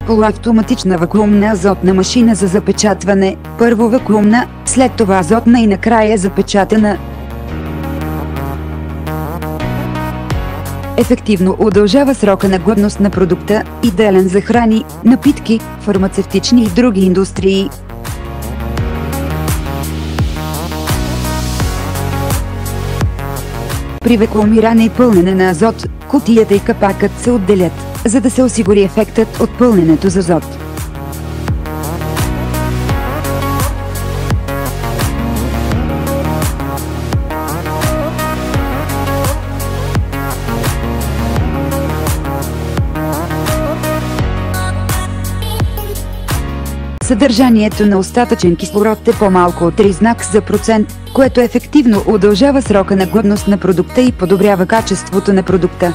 полуавтоматична вакуумна азотна машина за запечатване, първо вакуумна, след това азотна и накрая запечатана. Ефективно удължава срока на годност на продукта, идеален за храни, напитки, фармацевтични и други индустрии. При вакуумиране и пълнене на азот, кутията и капакът се отделят, за да се осигури ефектът от пълненето с азот. Съдържанието на остатъчен кислород е по-малко от 3 знак за процент, което ефективно удължава срока на годност на продукта и подобрява качеството на продукта.